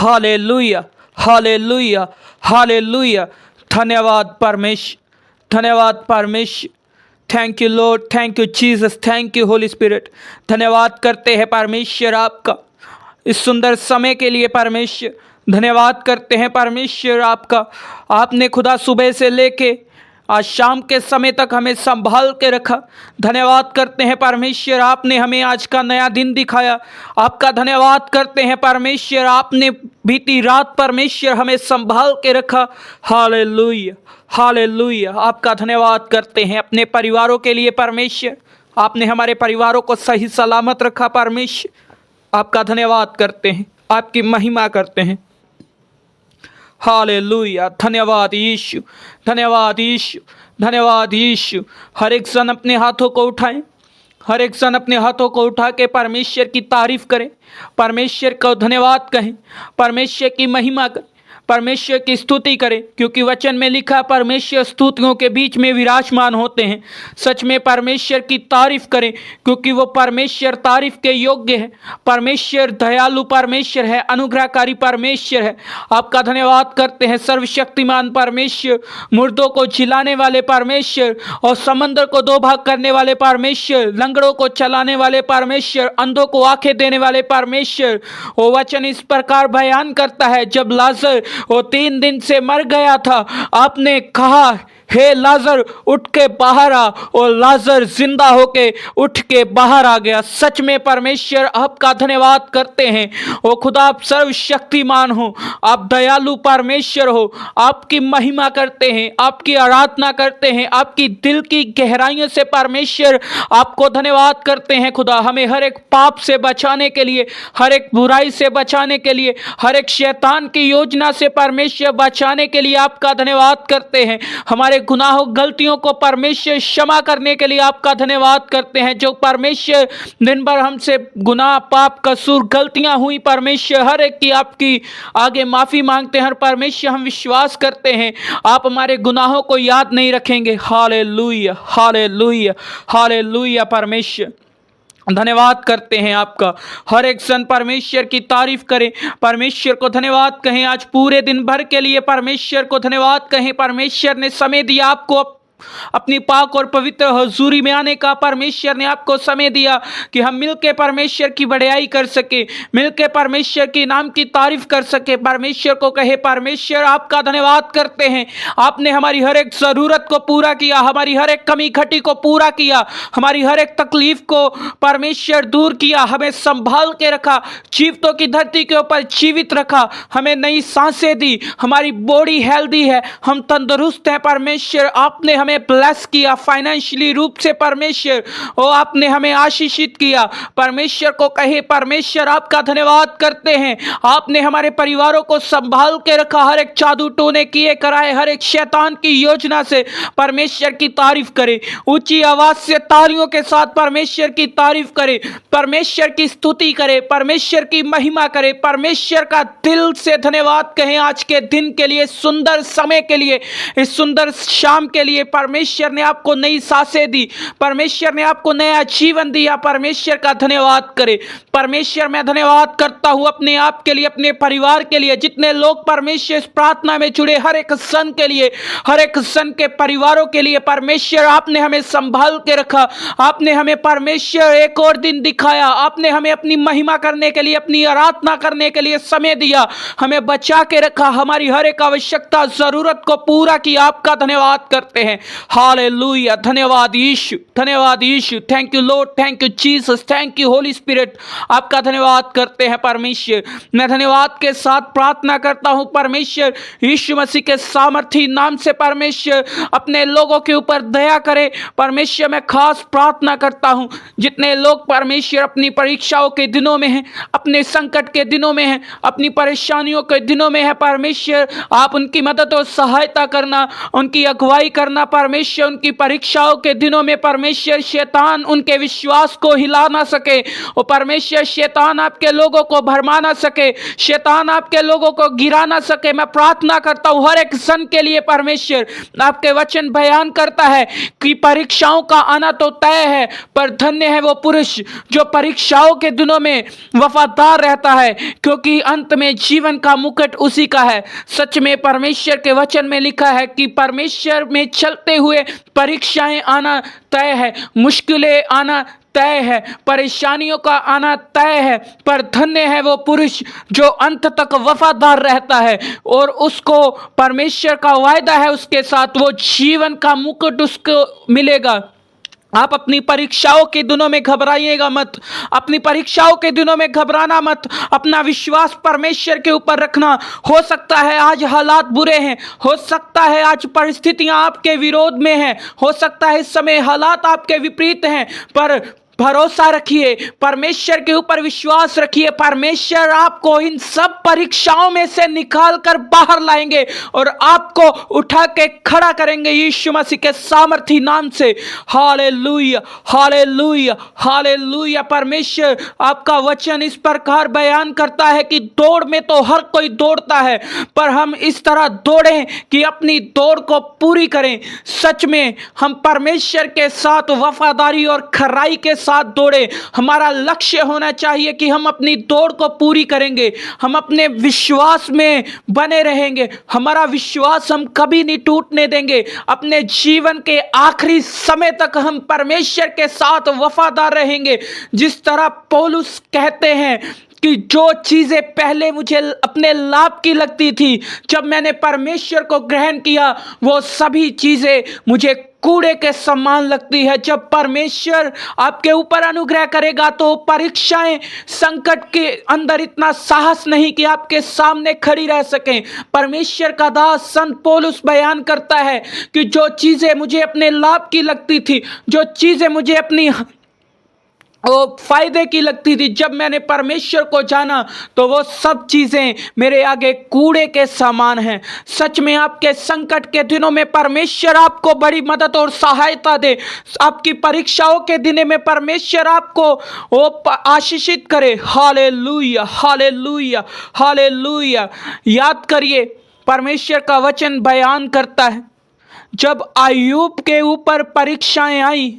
Hallelujah, hallelujah, hallelujah. धन्यवाद परमेश्वर, धन्यवाद परमेश्वर। Thank you Lord, thank you Jesus, thank you Holy spirit. धन्यवाद करते हैं परमेश्वर आपका इस सुंदर समय के लिए। परमेश्वर धन्यवाद करते हैं परमेश्वर आपका। आपने खुदा सुबह से लेके आज शाम के समय तक हमें संभाल के रखा। धन्यवाद करते हैं परमेश्वर, आपने हमें आज का नया दिन दिखाया। आपका धन्यवाद करते हैं परमेश्वर, आपने बीती रात परमेश्वर हमें संभाल के रखा। Hallelujah, hallelujah. आपका धन्यवाद करते हैं अपने परिवारों के लिए परमेश्वर, आपने हमारे परिवारों को सही सलामत रखा परमेश्वर। आपका धन्यवाद करते हैं, आपकी महिमा करते हैं। हालेलुया, धन्यवाद यीशु, धन्यवाद यीशु, धन्यवाद यीशु। हर एक जन अपने हाथों को उठाएं, हर एक जन अपने हाथों को उठा के परमेश्वर की तारीफ करें, परमेश्वर को धन्यवाद कहें, परमेश्वर की महिमा करें, परमेश्वर की स्तुति करें, क्योंकि वचन में लिखा परमेश्वर स्तुतियों के बीच में विराजमान होते हैं। सच में परमेश्वर की तारीफ करें, क्योंकि वो परमेश्वर तारीफ के योग्य है। परमेश्वर दयालु परमेश्वर है, अनुग्रहकारी परमेश्वर है। आपका धन्यवाद करते हैं सर्वशक्तिमान परमेश्वर, मुर्दों को जिलाने वाले परमेश्वर और समंदर को दो भाग करने वाले परमेश्वर, लंगड़ों को चलाने वाले परमेश्वर, अंधों को आंखें देने वाले परमेश्वर। वो वचन इस प्रकार बयान करता है, जब लाजर वो 3 दिन से मर गया था, आपने कहा हे लाजर उठ के बाहर आ, और लाजर जिंदा होके उठ के बाहर आ गया। सच में परमेश्वर आपका धन्यवाद करते हैं। ओ खुदा आप सर्वशक्तिमान हो, आप दयालु परमेश्वर हो, आपकी महिमा करते हैं, आपकी आराधना करते हैं, आपकी दिल की गहराइयों से परमेश्वर आपको धन्यवाद करते हैं। खुदा हमें हर एक पाप से बचाने के लिए, हर एक बुराई से बचाने के लिए, हर एक शैतान की योजना से परमेश्वर बचाने के लिए आपका धन्यवाद करते हैं। हमारे गुनाहों गलतियों को परमेश्वर क्षमा करने के लिए आपका धन्यवाद करते हैं। जो परमेश्वर दिन भर हमसे गुनाह पाप कसूर गलतियां हुई परमेश्वर हर एक की आपकी आगे माफी मांगते हैं। परमेश्वर हम विश्वास करते हैं आप हमारे गुनाहों को याद नहीं रखेंगे। Hallelujah, hallelujah, hallelujah. परमेश्वर धन्यवाद करते हैं आपका। हर एक सन परमेश्वर की तारीफ करें, परमेश्वर को धन्यवाद कहें। आज पूरे दिन भर के लिए परमेश्वर को धन्यवाद कहें। परमेश्वर ने समय दिया आपको अपनी पाक और पवित्र हुजूरी में आने का। परमेश्वर ने आपको समय दिया कि हम मिलके परमेश्वर की बड़ाई कर सके, मिलके परमेश्वर के नाम की तारीफ कर सके। परमेश्वर को कहे परमेश्वर आपका धन्यवाद करते हैं, आपने हमारी हर एक ज़रूरत को पूरा किया, हमारी हर एक कमी खटी को पूरा किया, हमारी हर एक तकलीफ को परमेश्वर दूर किया, हमें संभाल के रखा, जीवितों की धरती के ऊपर जीवित रखा, हमें नई सांसें दी, हमारी बॉडी हेल्दी है, हम तंदुरुस्त हैं। परमेश्वर आपने हमें ब्लेस किया फाइनेंशियली रूप से परमेश्वर, और आपने हमें आशीषित किया। परमेश्वर को कहे परमेश्वर आपका धन्यवाद करते हैं, आपने हमारे परिवारों को संभाल के रखा, हर एक जादू टोने किए कराए, हर एक शैतान की योजना से परमेश्वर की तारीफ करें। ऊंची आवाज से तालियों के साथ परमेश्वर की तारीफ करें, परमेश्वर की स्तुति करें, परमेश्वर की महिमा करें, परमेश्वर का दिल से धन्यवाद कहें। आज के दिन के लिए, सुंदर समय के लिए, इस सुंदर शाम के लिए परमेश्वर ने आपको नई सांसें दी, परमेश्वर ने आपको नया जीवन दिया। परमेश्वर का धन्यवाद करें। परमेश्वर मैं धन्यवाद करता हूं अपने आप के लिए, अपने परिवार के लिए, जितने लोग परमेश्वर इस प्रार्थना में जुड़े, हर एक सन के लिए, हर एक सन के परिवारों के लिए परमेश्वर आपने हमें संभाल के रखा, आपने हमें परमेश्वर एक और दिन दिखाया, आपने हमें अपनी महिमा करने के लिए, अपनी आराधना करने के लिए समय दिया, हमें बचा के रखा, हमारी हर एक आवश्यकता जरूरत को पूरा किया। आपका धन्यवाद करते हैं। हालेलुया, धन्यवाद यीशु, धन्यवाद Yeshu. Thank you Lord, thank you Jesus, thank you Holy Spirit. आपका धन्यवाद करते हैं परमेश्वर। मैं धन्यवाद के साथ प्रार्थना करता हूं परमेश्वर यीशु मसीह के सामर्थी नाम से परमेश्वर अपने लोगों के ऊपर दया करे। परमेश्वर मैं खास प्रार्थना करता हूं जितने लोग परमेश्वर अपनी परीक्षाओं के दिनों में हैं, अपने संकट के दिनों में हैं, अपनी परेशानियों के दिनों में है, परमेश्वर आप उनकी मदद और सहायता करना, उनकी अगुवाई करना परमेश्वर उनकी परीक्षाओं के दिनों में परमेश्वर शैतान उनके विश्वास को हिला ना सके, और परमेश्वर शैतान आपके लोगों को भरमा ना सके, शैतान आपके लोगों को गिरा ना सके। मैं प्रार्थना करता हूं हर एक सन के लिए परमेश्वर आपके वचन बयान करता है कि परीक्षाओं का आना तो तय है, पर धन्य है वो पुरुष जो परीक्षाओं के दिनों में वफादार रहता है, क्योंकि अंत में जीवन का मुकुट उसी का है। सच में परमेश्वर के वचन में लिखा है कि परमेश्वर में चलते हुए परीक्षाएं आना तय है, मुश्किलें आना तय है, परेशानियों का आना तय है, पर धन्य है वो पुरुष जो अंत तक वफादार रहता है, और उसको परमेश्वर का वायदा है उसके साथ, वो जीवन का मुकुट उसको मिलेगा। आप अपनी परीक्षाओं के दिनों में घबराइएगा मत, अपनी परीक्षाओं के दिनों में घबराना मत, अपना विश्वास परमेश्वर के ऊपर रखना। हो सकता है आज हालात बुरे हैं, हो सकता है आज परिस्थितियां आपके विरोध में हैं, हो सकता है इस समय हालात आपके विपरीत हैं, पर भरोसा रखिए, परमेश्वर के ऊपर विश्वास रखिए। परमेश्वर आपको इन सब परीक्षाओं में से निकाल कर बाहर लाएंगे और आपको उठा के खड़ा करेंगे यीशु मसीह के सामर्थी नाम से। Hallelujah, hallelujah, hallelujah. परमेश्वर आपका वचन इस प्रकार बयान करता है कि दौड़ में तो हर कोई दौड़ता है, पर हम इस तरह दौड़ें कि अपनी दौड़ को पूरी करें। सच में हम परमेश्वर के साथ वफादारी और खराई के साथ दौड़े। हमारा लक्ष्य होना चाहिए कि हम अपनी दौड़ को पूरी करेंगे, हम अपने विश्वास में बने रहेंगे, हमारा विश्वास हम कभी नहीं टूटने देंगे। अपने जीवन के आखिरी समय तक हम परमेश्वर के साथ वफादार रहेंगे। जिस तरह पौलुस कहते हैं कि जो चीज़ें पहले मुझे अपने लाभ की लगती थी, जब मैंने परमेश्वर को ग्रहण किया वो सभी चीज़ें मुझे कूड़े के समान लगती है। जब परमेश्वर आपके ऊपर अनुग्रह करेगा तो परीक्षाएं, संकट के अंदर इतना साहस नहीं कि आपके सामने खड़ी रह सकें। परमेश्वर का दास संत पौलुस बयान करता है कि जो चीज़ें मुझे अपने लाभ की लगती थी, जो चीज़ें मुझे अपनी वो फायदे की लगती थी, जब मैंने परमेश्वर को जाना तो वो सब चीज़ें मेरे आगे कूड़े के समान हैं। सच में आपके संकट के दिनों में परमेश्वर आपको बड़ी मदद और सहायता दे। आपकी परीक्षाओं के दिनों में परमेश्वर आपको वो आशीषित करे। Hallelujah, hallelujah, hallelujah. याद करिए परमेश्वर का वचन बयान करता है, जब अय्यूब के ऊपर परीक्षाएं आई,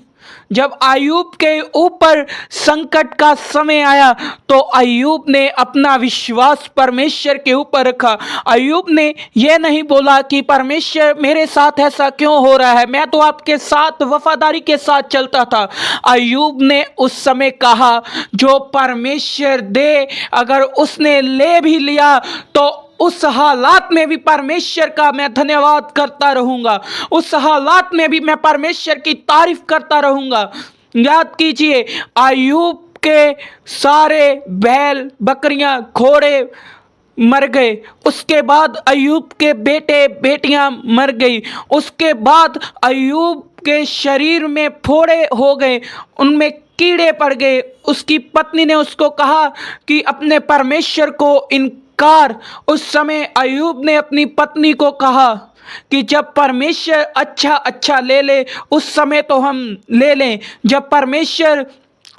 जब अय्यूब के ऊपर संकट का समय आया, तो अय्यूब ने अपना विश्वास परमेश्वर के ऊपर रखा। अय्यूब ने यह नहीं बोला कि परमेश्वर मेरे साथ ऐसा क्यों हो रहा है, मैं तो आपके साथ वफादारी के साथ चलता था। अय्यूब ने उस समय कहा जो परमेश्वर दे, अगर उसने ले भी लिया तो उस हालात में भी परमेश्वर का मैं धन्यवाद करता रहूंगा, उस हालात में भी मैं परमेश्वर की तारीफ करता रहूंगा। याद कीजिए अय्यूब के सारे बैल, बकरियां, घोड़े मर गए, उसके बाद अय्यूब के बेटे बेटियां मर गई, उसके बाद अय्यूब के शरीर में फोड़े हो गए, उनमें कीड़े पड़ गए। उसकी पत्नी ने उसको कहा कि अपने परमेश्वर को उस समय अय्यूब ने अपनी पत्नी को कहा कि जब परमेश्वर अच्छा ले ले उस समय तो हम ले लें, जब परमेश्वर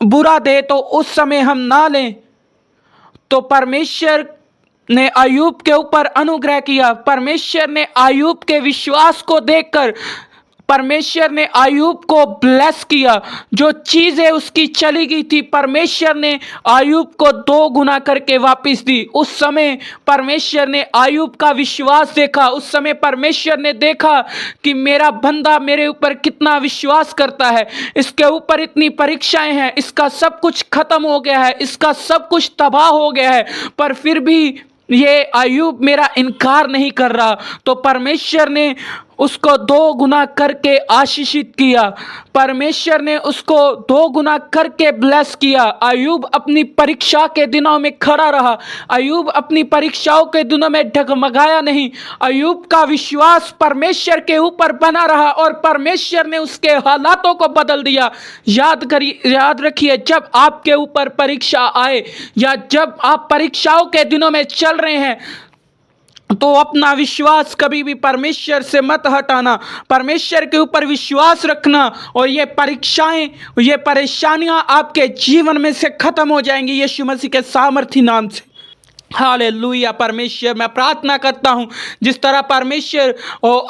बुरा दे तो उस समय हम ना लें। तो परमेश्वर ने अय्यूब के ऊपर अनुग्रह किया। परमेश्वर ने अय्यूब के विश्वास को देखकर परमेश्वर ने अय्यूब को ब्लेस किया। जो चीज़ें उसकी चली गई थी परमेश्वर ने अय्यूब को 2 गुना करके वापस दी। उस समय परमेश्वर ने अय्यूब का विश्वास देखा, उस समय परमेश्वर ने देखा कि मेरा बंदा मेरे ऊपर कितना विश्वास करता है, इसके ऊपर इतनी परीक्षाएं हैं, इसका सब कुछ खत्म हो गया है, इसका सब कुछ तबाह हो गया है, पर फिर भी ये अय्यूब मेरा इनकार नहीं कर रहा। तो परमेश्वर ने उसको 2 गुना करके आशीषित किया, परमेश्वर ने उसको 2 गुना करके ब्लेस किया। अय्यूब अपनी परीक्षा के दिनों में खड़ा रहा, अय्यूब अपनी परीक्षाओं के दिनों में डगमगाया नहीं। अय्यूब का विश्वास परमेश्वर के ऊपर बना रहा और परमेश्वर ने उसके हालातों को बदल दिया। याद रखिए, जब आपके ऊपर परीक्षा आए या जब आप परीक्षाओं के दिनों में चल रहे हैं, तो अपना विश्वास कभी भी परमेश्वर से मत हटाना, परमेश्वर के ऊपर विश्वास रखना, और ये परीक्षाएं, ये परेशानियां आपके जीवन में से खत्म हो जाएंगी यीशु मसीह के सामर्थी नाम से। हालेलुया। परमेश्वर, मैं प्रार्थना करता हूँ जिस तरह परमेश्वर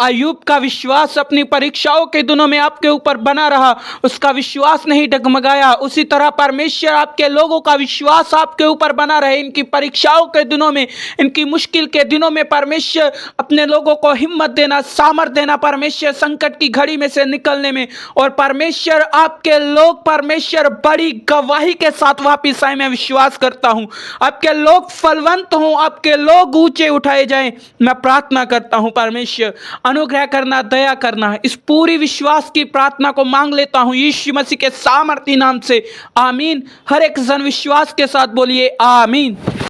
अय्यूब का विश्वास अपनी परीक्षाओं के दिनों में आपके ऊपर बना रहा, उसका विश्वास नहीं डगमगाया, उसी तरह परमेश्वर आपके लोगों का विश्वास आपके ऊपर बना रहे। इनकी परीक्षाओं के दिनों में, इनकी मुश्किल के दिनों में परमेश्वर अपने लोगों को हिम्मत देना, सामर्थ देना, परमेश्वर संकट की घड़ी में से निकलने में, और परमेश्वर आपके लोग परमेश्वर बड़ी गवाही के साथ वापिस आए। मैं विश्वास करता हूँ आपके लोग फलवंत हों, आपके लोग ऊंचे उठाए जाएं। मैं प्रार्थना करता हूं परमेश्वर अनुग्रह करना, दया करना। इस पूरी विश्वास की प्रार्थना को मांग लेता हूं यीशु मसीह के सामर्थी नाम से, आमीन। हर एक जन विश्वास के साथ बोलिए आमीन।